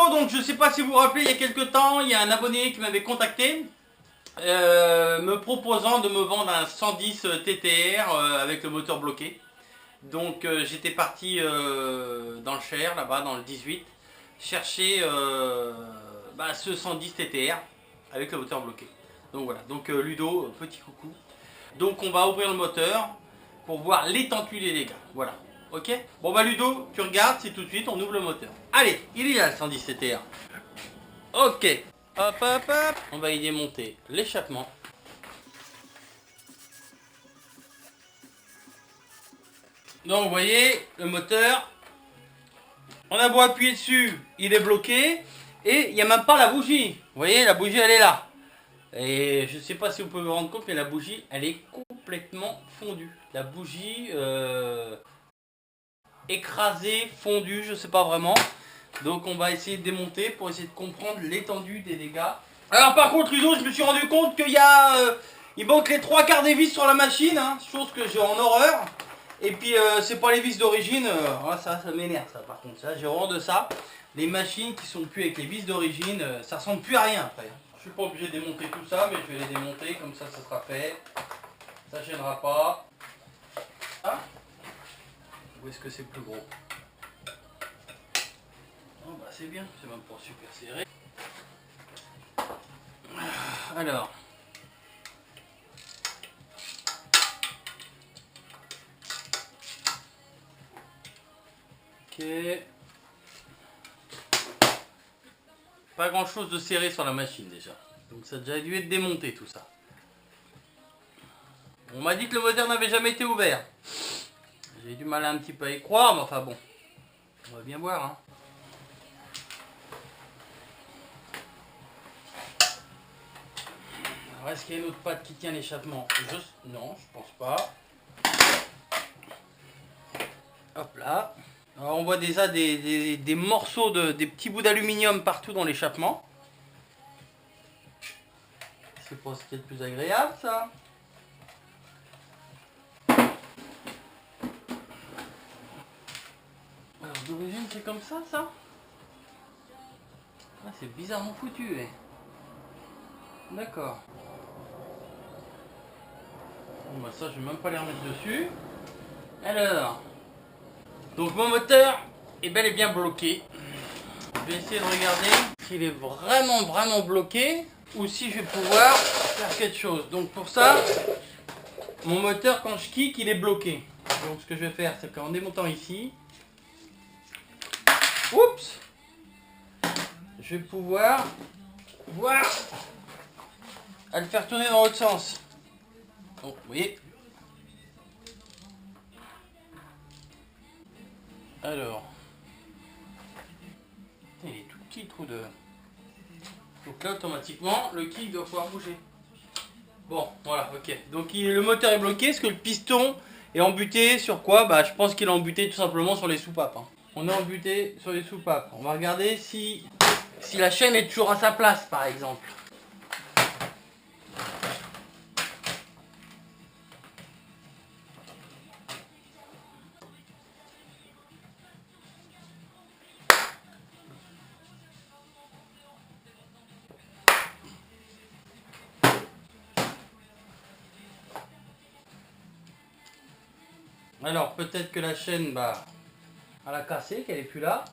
moto, donc je sais pas si vous vous rappelez, il y a quelques temps, il y a un abonné qui m'avait contacté me proposant de me vendre un 110 TTR avec le moteur bloqué. Donc j'étais parti dans le Cher, là-bas dans le 18, chercher ce 110 TTR avec le moteur bloqué. Donc voilà, donc Ludo, petit coucou. Donc on va ouvrir le moteur pour voir l'étendue des dégâts. Voilà, ok. Bon bah Ludo, tu regardes, c'est tout de suite, on ouvre le moteur. Allez, il est là le 110 TTR. Ok, hop hop hop. On va y démonter l'échappement. Donc vous voyez, le moteur, on a beau appuyer dessus, il est bloqué. Et il n'y a même pas la bougie. Vous voyez, la bougie elle est là. Et je ne sais pas si vous pouvez vous rendre compte, mais la bougie elle est complètement fondue. La bougie écrasée, fondue, je ne sais pas vraiment. Donc on va essayer de démonter pour essayer de comprendre l'étendue des dégâts. Alors par contre Ludo, je me suis rendu compte qu'il y a... il manque les 3/4 des vis sur la machine, hein, chose que j'ai en horreur. Et puis c'est pas les vis d'origine, ça m'énerve ça par contre, ça j'ai horreur de ça. Les machines qui sont plus avec les vis d'origine, ça ressemble plus à rien après. Je suis pas obligé de démonter tout ça, mais je vais les démonter, comme ça sera fait. Ça gênera pas. Ah. Où est-ce que c'est plus gros? Oh bah c'est bien, c'est même pas super serré. Alors. Ok. Pas grand chose de serré sur la machine déjà. Donc ça a déjà dû être démonté tout ça. On m'a dit que le moteur n'avait jamais été ouvert. J'ai du mal un petit peu à y croire, mais enfin bon. On va bien voir. Hein. Alors est-ce qu'il y a une autre patte qui tient l'échappement? Non, je pense pas. Hop là. Alors on voit déjà des morceaux, des petits bouts d'aluminium partout dans l'échappement. C'est pas ce qui est le plus agréable ça. Alors d'origine c'est comme ça. Ah, c'est bizarrement foutu. D'accord. Bon bah ça je vais même pas les remettre dessus. Alors. Donc mon moteur est bel et bien bloqué. Je vais essayer de regarder s'il est vraiment bloqué ou si je vais pouvoir faire quelque chose. Donc pour ça, mon moteur quand je kick il est bloqué. Donc ce que je vais faire c'est qu'en démontant ici, oups, je vais pouvoir voir à le faire tourner dans l'autre sens. Donc vous voyez. Alors, il est tout petit le trou de... Donc là automatiquement le kick doit pouvoir bouger. Bon voilà, ok. Donc le moteur est bloqué, est-ce que le piston est embuté sur quoi? Bah je pense qu'il est embuté tout simplement sur les soupapes. Hein. On est embuté sur les soupapes. On va regarder si la chaîne est toujours à sa place par exemple. Alors peut-être que la chaîne, elle a cassé, qu'elle est plus là.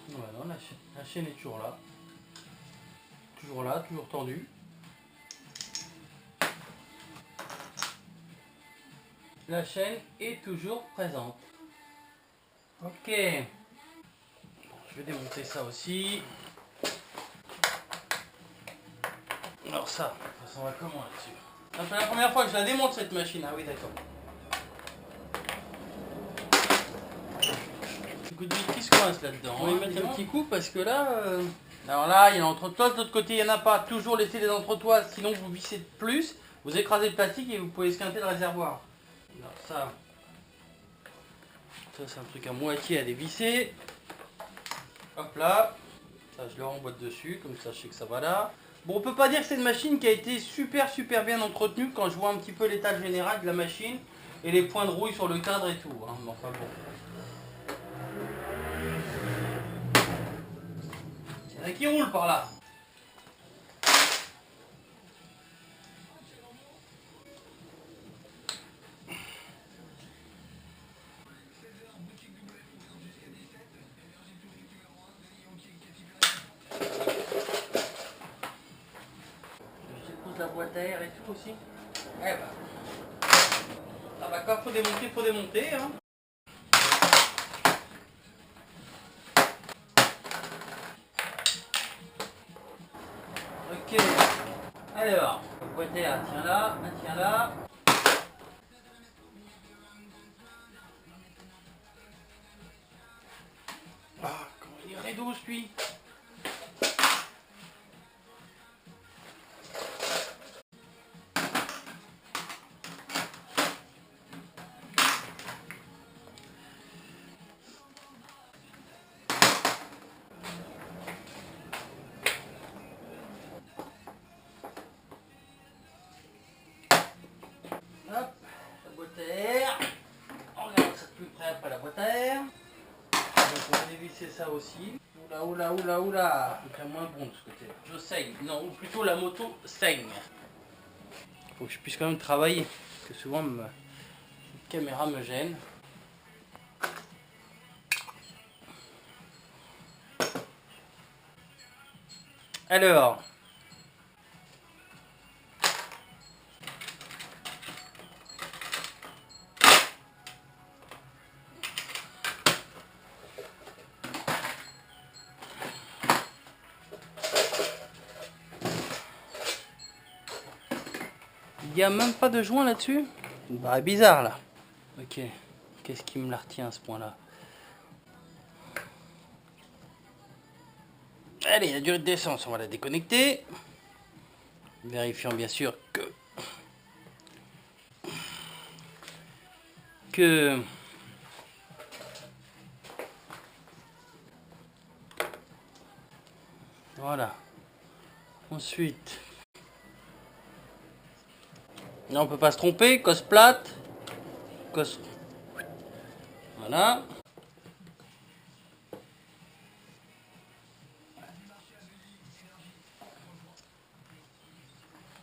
Voilà, la chaîne est toujours là. Toujours tendue. La chaîne est toujours présente. Ok. Bon, je vais démonter ça aussi. Alors ça va comment là-dessus? C'est la première fois que je la démonte cette machine. Ah oui d'accord. Un coup de vis qui se coince là-dedans. On va y mettre un petit coup parce que là... Alors là, il y a l'entretoise, de l'autre côté il n'y en a pas. Toujours laisser les entretoises, sinon vous vissez plus, vous écrasez le plastique et vous pouvez esquinter le réservoir. Alors ça c'est un truc à moitié à dévisser. Hop là, ça je le remboîte dessus, comme ça je sais que ça va là. Bon, on peut pas dire que c'est une machine qui a été super bien entretenue quand je vois un petit peu l'état général de la machine et les points de rouille sur le cadre et tout. Hein. Mais enfin bon. Il y en a qui roulent par là. Je dépose la boîte à air et tout aussi. Eh ben. Ah bah quand faut démonter. Hein. Ok. Alors, la boîte à air, tiens là, tiens là. Ah, comment il est raidos lui. Hop, la boîte à air. On regarde ça de plus près après la boîte à air. Donc on va dévisser ça aussi. Oula. C'est moins bon de ce côté. Je saigne. Non, ou plutôt la moto saigne. Faut que je puisse quand même travailler. Parce que souvent ma caméra me gêne. Alors. Il n'y a même pas de joint là-dessus. Ça me paraît bizarre là. Ok. Qu'est-ce qui me la retient à ce point-là? Allez, la durée de d'essence, on va la déconnecter. Vérifiant bien sûr que voilà. Ensuite, là on peut pas se tromper, cosse plate, cosse. Voilà.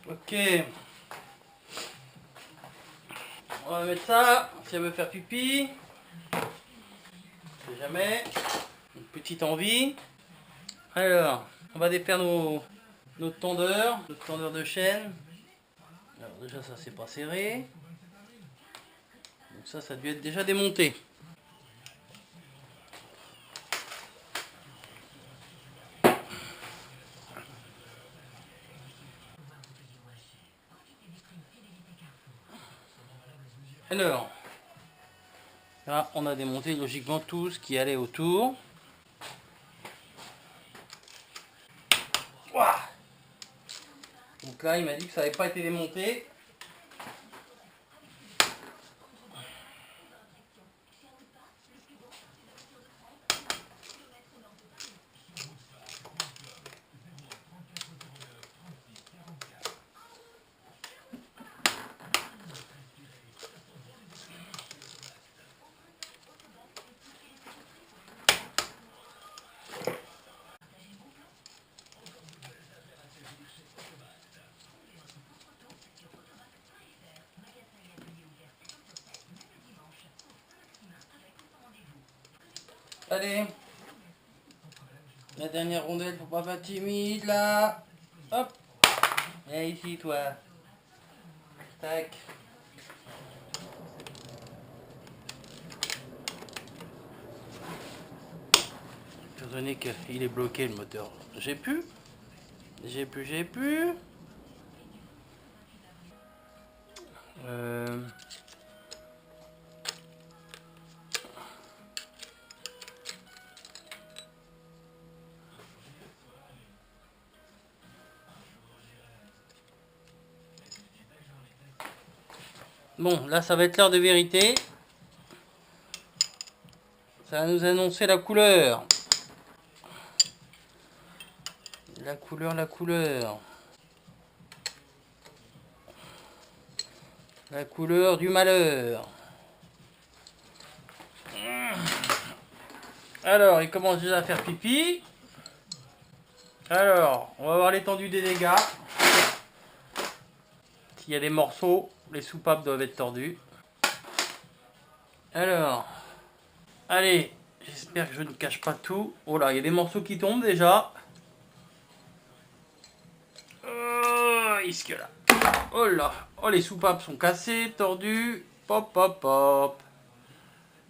Ok. On va mettre ça. Si elle veut faire pipi, je sais jamais. Une petite envie. Alors, on va défaire notre tendeur de chaîne. Alors déjà ça c'est pas serré. Donc ça a dû être déjà démonté. Alors, là on a démonté logiquement tout ce qui allait autour. Ouah. Donc là il m'a dit que ça n'avait pas été démonté. Allez, la dernière rondelle, faut pas faire timide là. Hop, viens ici toi. Tac. Étant donné qu'il est bloqué le moteur, j'ai pu. Euh... Bon, là ça va être l'heure de vérité. Ça va nous annoncer la couleur. La couleur. La couleur du malheur. Alors, il commence déjà à faire pipi. Alors, on va voir l'étendue des dégâts. S'il y a des morceaux, les soupapes doivent être tordues. Alors, allez, j'espère que je ne cache pas tout. Oh là, il y a des morceaux qui tombent déjà. Oh, isque là. Oh là, oh les soupapes sont cassées, tordues. Pop, pop, pop.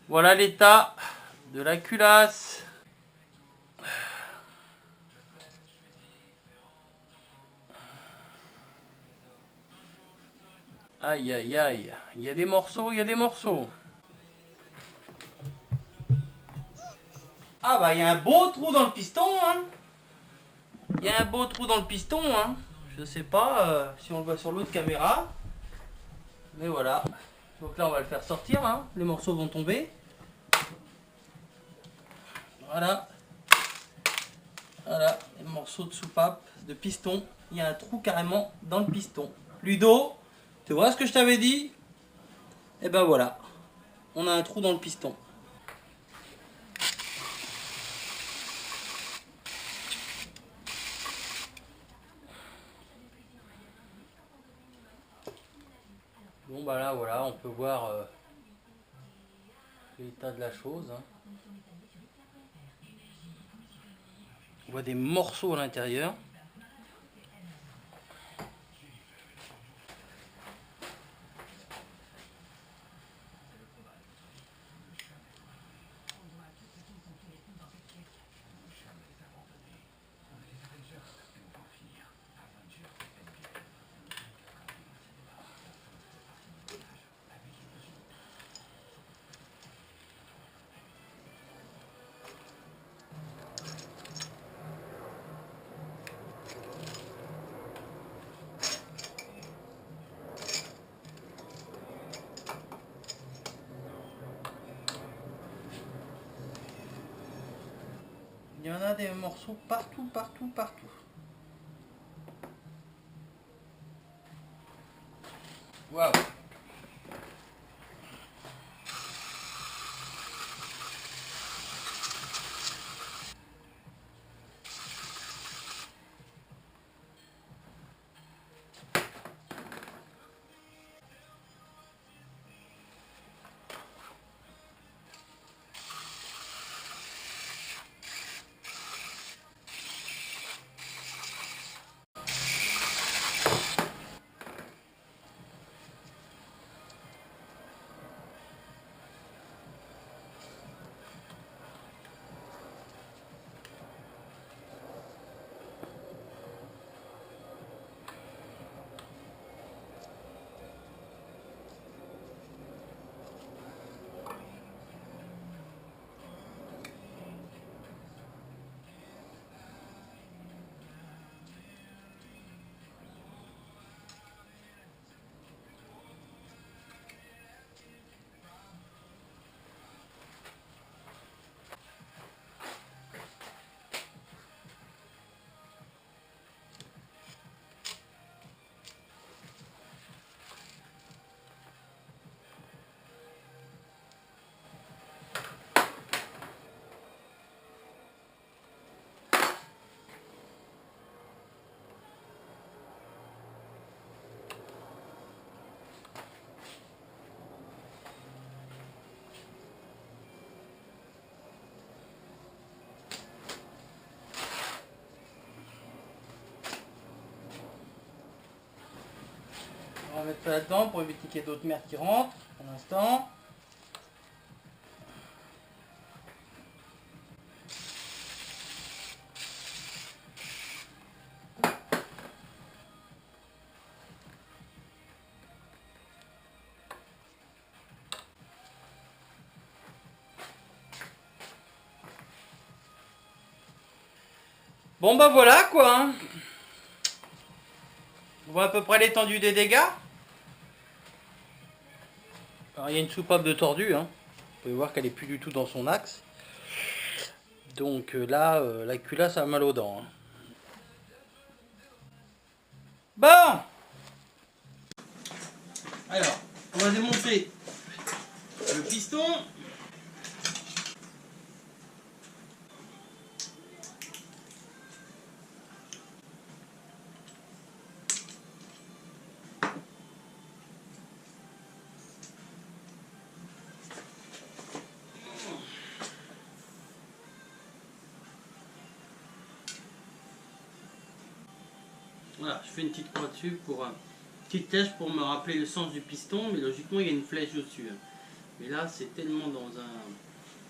Voilà l'état de la culasse. Aïe, aïe, aïe. Il y a des morceaux, il y a des morceaux. Ah bah, il y a un beau trou dans le piston, hein. Il y a un beau trou dans le piston, hein. Je sais pas si on le voit sur l'autre caméra. Mais voilà. Donc là, on va le faire sortir, hein. Les morceaux vont tomber. Voilà. Voilà, les morceaux de soupape, de piston. Il y a un trou carrément dans le piston. Ludo, tu vois ce que je t'avais dit? Et ben voilà. On a un trou dans le piston. Bon bah là voilà, on peut voir l'état de la chose. Hein. On voit des morceaux à l'intérieur. Il y en a des morceaux partout, partout, partout. Waouh! On va mettre ça là-dedans pour éviter qu'il y ait d'autres merdes qui rentrent pour l'instant. Bon bah voilà quoi. Hein. On voit à peu près l'étendue des dégâts. Alors il y a une soupape de tordu. Hein. Vous pouvez voir qu'elle est plus du tout dans son axe. Donc là, la culasse a mal aux dents. Hein. Bon. Alors, On va démonter le piston. Voilà, je fais une petite croix dessus pour petite flèche pour me rappeler le sens du piston, mais logiquement il y a une flèche dessus. Mais là c'est tellement dans un...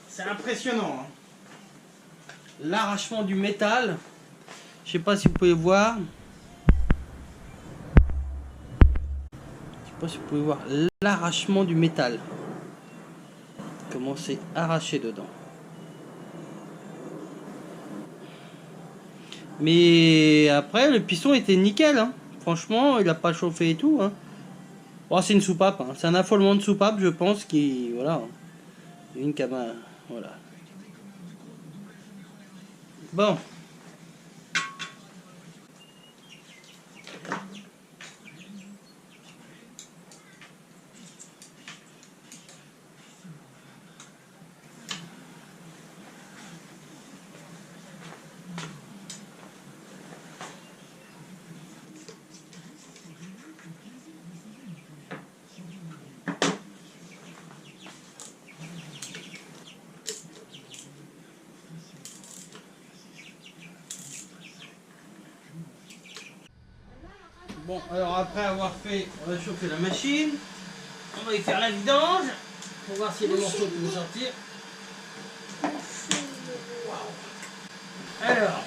C'est impressionnant. Hein. L'arrachement du métal. Je sais pas si vous pouvez voir. Je sais pas si vous pouvez voir l'arrachement du métal. Comment c'est arraché dedans. Mais après le piston était nickel. Hein. Franchement, il n'a pas chauffé et tout. Hein. Oh, c'est une soupape. Hein. C'est un affolement de soupape, je pense, qui... Voilà. Une cabane. Voilà. Bon. Bon, alors après avoir fait, on va chauffer la machine. On va y faire la vidange pour voir si les morceaux peuvent sortir. Alors,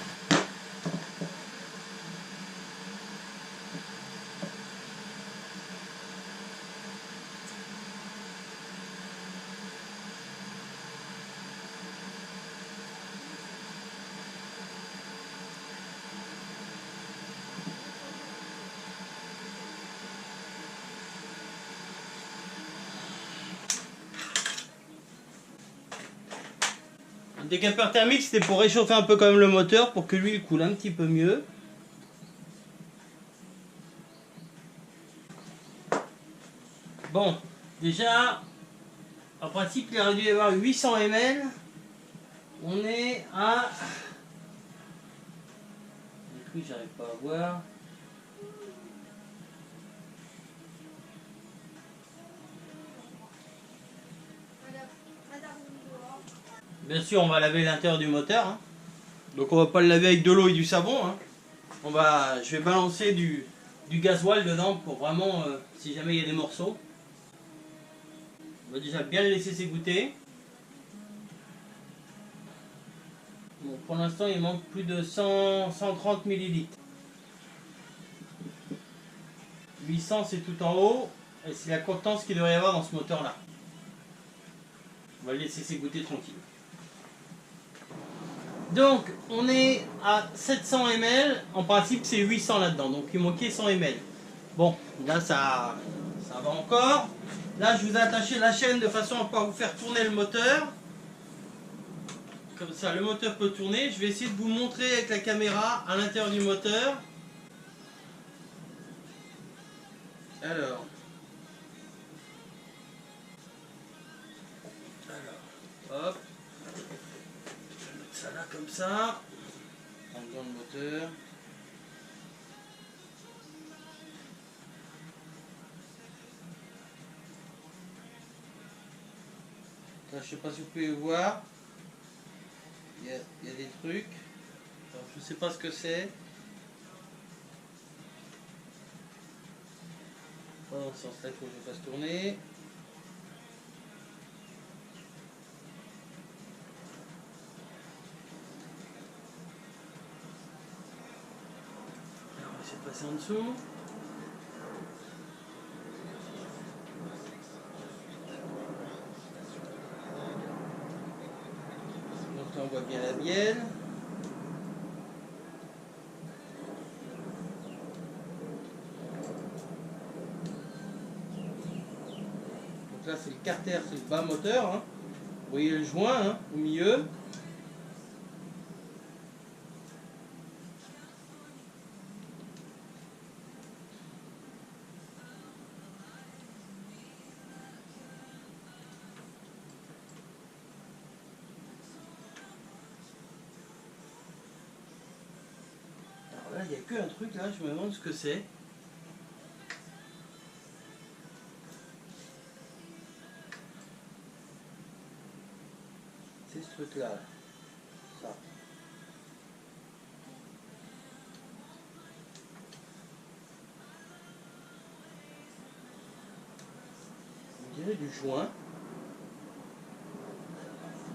le décapeur thermique, c'était pour réchauffer un peu quand même le moteur pour que l'huile coule un petit peu mieux. Bon, déjà, en principe, il aurait dû y avoir 800 ml. On est à... Les trucs, j'arrive pas à voir. Bien sûr, on va laver l'intérieur du moteur. Hein. Donc on va pas le laver avec de l'eau et du savon. Hein. Je vais balancer du gasoil dedans pour vraiment, si jamais il y a des morceaux. On va déjà bien le laisser s'égoutter. Bon, pour l'instant, il manque plus de 130 ml. 800, c'est tout en haut. Et c'est la constance qu'il devrait y avoir dans ce moteur-là. On va le laisser s'égoutter tranquille. Donc, on est à 700 ml. En principe, c'est 800 là-dedans. Donc, il manquait 100 ml. Bon, là, ça va encore. Là, je vous ai attaché la chaîne de façon à pouvoir vous faire tourner le moteur. Comme ça, le moteur peut tourner. Je vais essayer de vous montrer avec la caméra à l'intérieur du moteur. Alors, hop. Je vais mettre ça là comme ça. On dans le moteur. Là, je sais pas si vous pouvez voir. Il y a des trucs. Alors, je sais pas ce que c'est. Pas dans ce sens-là, il faut que je fasse tourner. Alors, on va essayer de passer en dessous. Donc là, on voit bien la bielle. Donc là, c'est le carter, c'est le bas moteur. Hein. Vous voyez le joint hein, au milieu. n'y a qu'un truc là, je me demande ce que c'est. C'est ce truc là. Ça. On dirait du joint.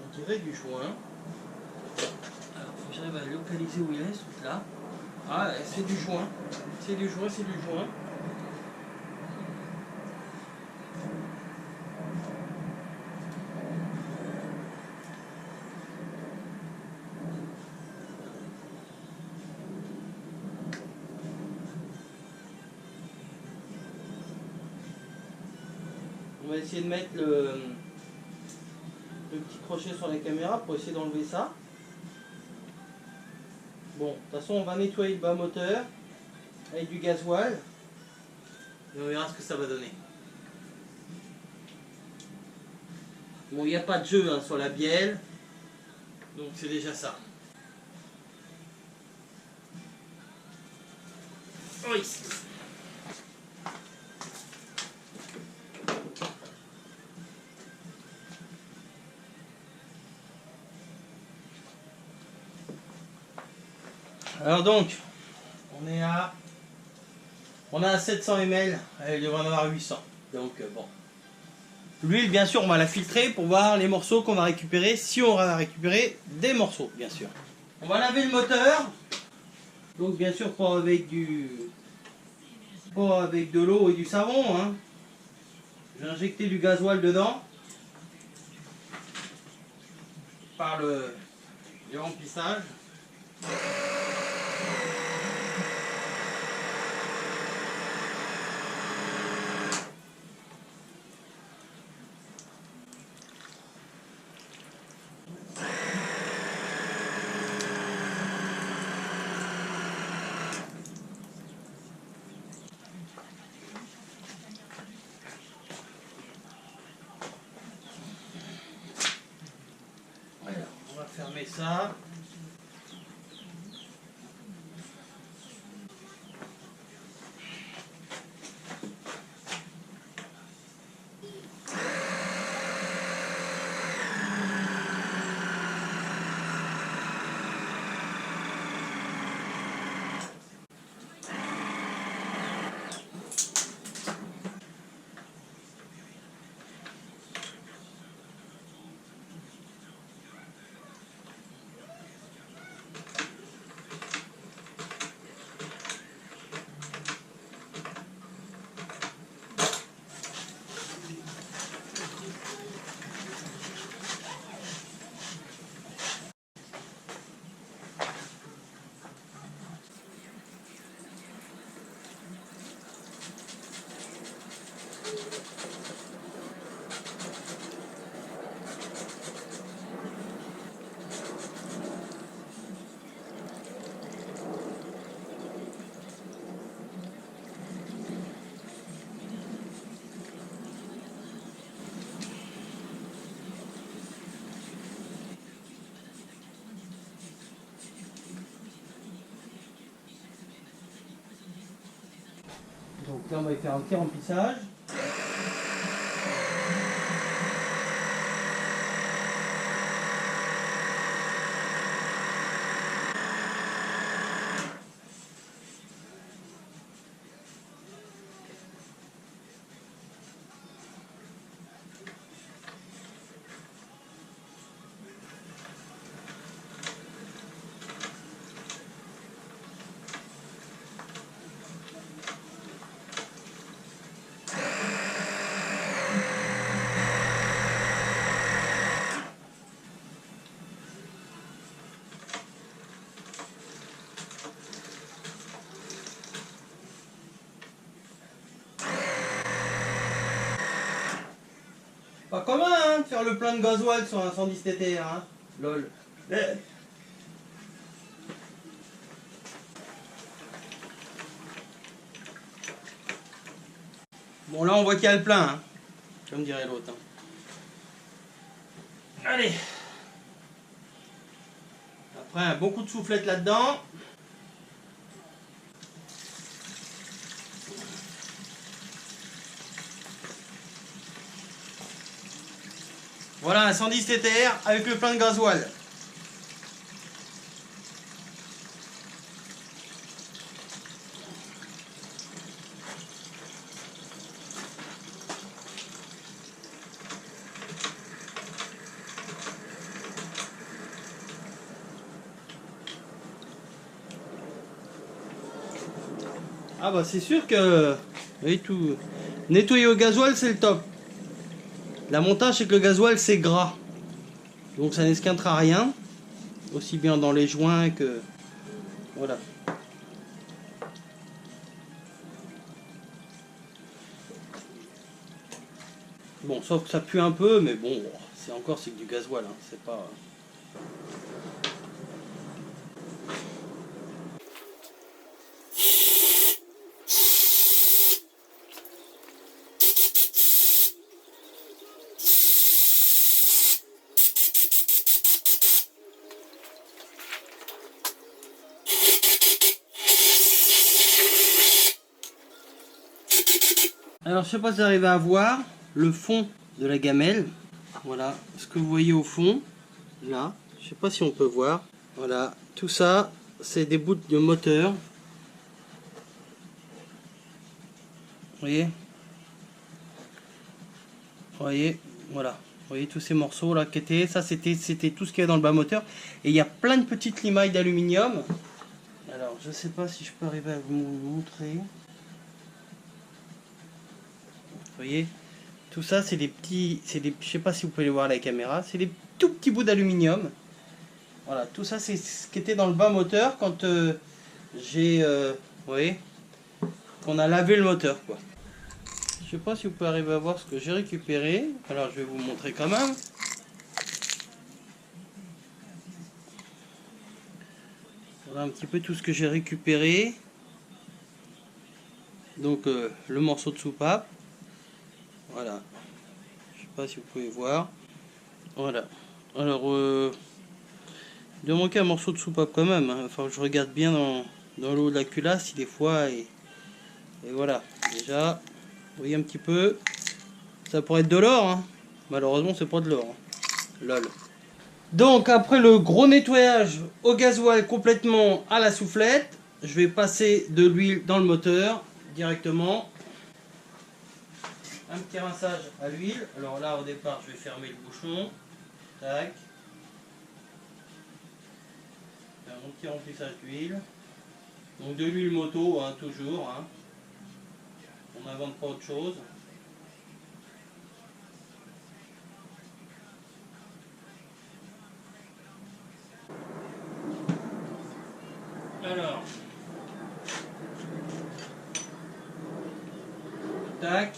On dirait du joint. Alors, faut que j'arrive à localiser où il est, ce truc là. Ah, c'est du joint. C'est du joint, c'est du joint. On va essayer de mettre le petit crochet sur la caméra pour essayer d'enlever ça. Bon, de toute façon, on va nettoyer le bas moteur avec du gasoil et on verra ce que ça va donner. Bon, il n'y a pas de jeu hein, sur la bielle, donc c'est déjà ça. Oui. Alors donc, on a 700 ml, il devrait en avoir 800. Donc bon. L'huile, bien sûr, on va la filtrer pour voir les morceaux qu'on va récupérer, si on va récupérer des morceaux, bien sûr. On va laver le moteur. Donc bien sûr, pas avec de l'eau et du savon. Hein. Je vais injecter du gasoil dedans. Par le remplissage. On va fermer ça. Donc là, on va y faire un petit remplissage. Pas commun, hein, de faire le plein de gasoil sur un 110 TTR, hein. Lol. Bon, là, on voit qu'il y a le plein, hein, comme dirait l'autre. Hein. Allez. Après, un bon coup de soufflette là-dedans. Voilà un 110 TTR avec le plein de gasoil. Ah bah c'est sûr que oui, tout nettoyer au gasoil c'est le top. L'avantage c'est que le gasoil c'est gras. Donc ça n'esquintera rien. Aussi bien dans les joints que... Voilà. Bon, sauf que ça pue un peu, mais bon, c'est encore c'est que du gasoil, hein, c'est pas... Alors je sais pas si vous arrivez à voir le fond de la gamelle. Voilà ce que vous voyez au fond. Là, je sais pas si on peut voir. Voilà, tout ça c'est des bouts de moteur. Vous voyez? Vous voyez? Voilà. Vous voyez tous ces morceaux là qui étaient. Ça c'était tout ce qu'il y avait dans le bas moteur. Et il y a plein de petites limailles d'aluminium. Alors je sais pas si je peux arriver à vous montrer. Vous voyez, tout ça c'est des petits, je sais pas si vous pouvez les voir à la caméra, c'est des tout petits bouts d'aluminium. Voilà, tout ça c'est ce qui était dans le bas moteur quand j'ai, vous voyez, qu'on a lavé le moteur quoi. Je sais pas si vous pouvez arriver à voir ce que j'ai récupéré. Alors je vais vous montrer quand même. Voilà un petit peu tout ce que j'ai récupéré. Donc le morceau de soupape. Voilà, je sais pas si vous pouvez voir. Voilà. Alors, il doit manquer un morceau de soupape quand même. Hein. Enfin, je regarde bien dans l'eau de la culasse si des fois. Et voilà. Déjà, vous voyez un petit peu. Ça pourrait être de l'or. Hein. Malheureusement, c'est pas de l'or. Hein. Lol. Donc, après le gros nettoyage au gasoil complètement à la soufflette, je vais passer de l'huile dans le moteur directement. Un petit rinçage à l'huile. Alors là, au départ, je vais fermer le bouchon. Tac. Faire un petit remplissage d'huile. Donc de l'huile moto, hein, toujours. Hein. On n'invente pas autre chose. Alors. Tac.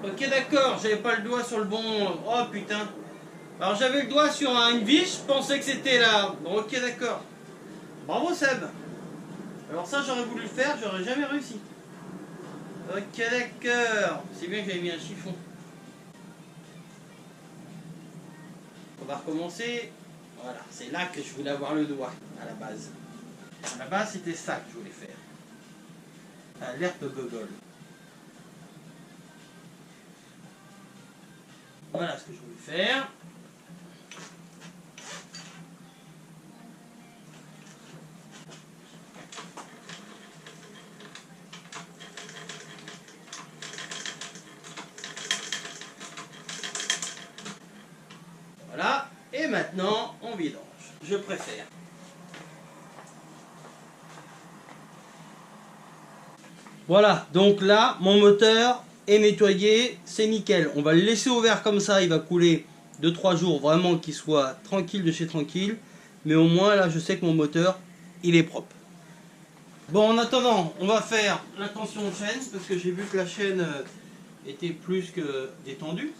Ok d'accord, j'avais pas le doigt sur le bon... Oh putain. Alors j'avais le doigt sur une vis, je pensais que c'était là. Bon ok d'accord. Bravo Seb. Alors ça j'aurais voulu le faire, j'aurais jamais réussi. Ok d'accord. C'est bien que j'avais mis un chiffon. On va recommencer. Voilà, c'est là que je voulais avoir le doigt, à la base. À la base c'était ça que je voulais faire. Alerte gogol. Voilà ce que je voulais faire. Voilà. Et maintenant, on vidange. Je préfère. Voilà. Donc là, mon moteur est nettoyé. C'est nickel. On va le laisser ouvert comme ça. Il va couler 2-3 jours. Vraiment qu'il soit tranquille de chez tranquille. Mais au moins, là, je sais que mon moteur, il est propre. Bon, en attendant, on va faire la tension de chaîne. Parce que j'ai vu que la chaîne était plus que détendue.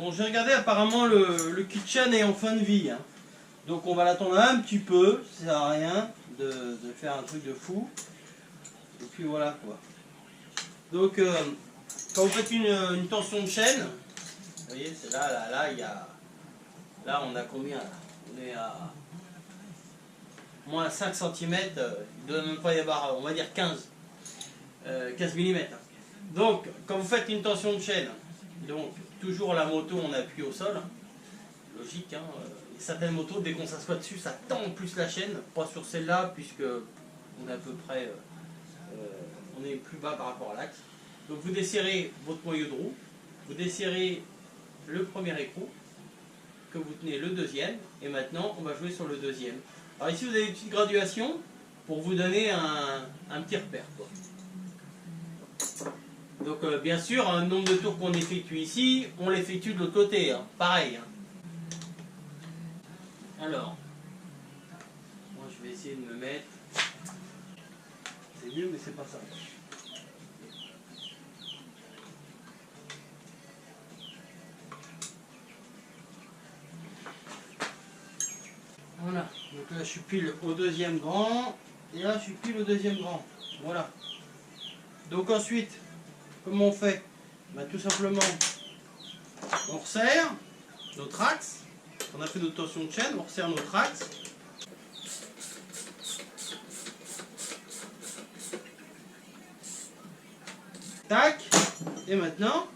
Bon, j'ai regardé, apparemment le kit chaîne est en fin de vie. Hein. Donc on va l'attendre un petit peu, ça sert à rien de faire un truc de fou. Et puis voilà quoi. Donc quand vous faites une tension de chaîne, vous voyez, c'est là, il y a... Là on a combien là? On est à moins 5 cm, il ne doit même pas y avoir, on va dire 15 mm. Donc quand vous faites une tension de chaîne, donc toujours la moto on appuie au sol, logique, hein, certaines motos dès qu'on s'assoit dessus ça tend plus la chaîne, pas sur celle-là puisque on est à peu près, on est plus bas par rapport à l'axe. Donc vous desserrez votre noyau de roue, vous desserrez le premier écrou, que vous tenez le deuxième, et maintenant on va jouer sur le deuxième. Alors ici vous avez une petite graduation pour vous donner un petit repère, quoi. Donc bien sûr, un nombre de tours qu'on effectue ici, on l'effectue de l'autre côté, hein, pareil. Hein. Alors, moi je vais essayer de me mettre, c'est mieux mais c'est pas ça. Voilà, donc là je suis pile au deuxième grand, et là je suis pile au deuxième grand, voilà. Donc ensuite, comment on fait? Ben, tout simplement, on resserre notre axe, on a fait notre tension de chaîne, on resserre notre axe. Tac, et maintenant,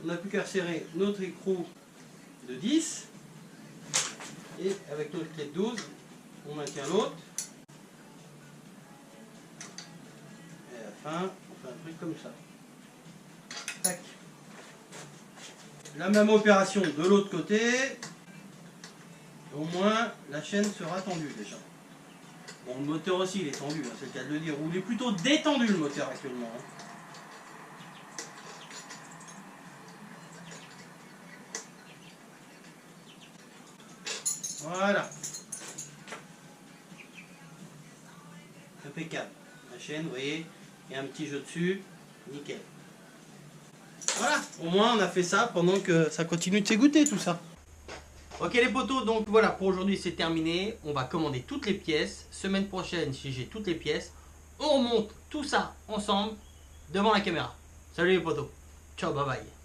on n'a plus qu'à resserrer notre écrou de 10. Et avec notre clé de 12, on maintient l'autre. Et à la fin, on fait un truc comme ça. Tac. La même opération de l'autre côté. Au moins, la chaîne sera tendue déjà. Bon, le moteur aussi, il est tendu, hein, c'est le cas de le dire. Ou il est plutôt détendu le moteur actuellement. Hein. Voilà. Impeccable. La chaîne, vous voyez, il y a un petit jeu dessus. Nickel. Voilà. Au moins, on a fait ça pendant que ça continue de s'égoutter tout ça. Ok les potos, donc voilà, pour aujourd'hui c'est terminé. On va commander toutes les pièces. Semaine prochaine, si j'ai toutes les pièces, on remonte tout ça ensemble devant la caméra. Salut les potos. Ciao, bye bye.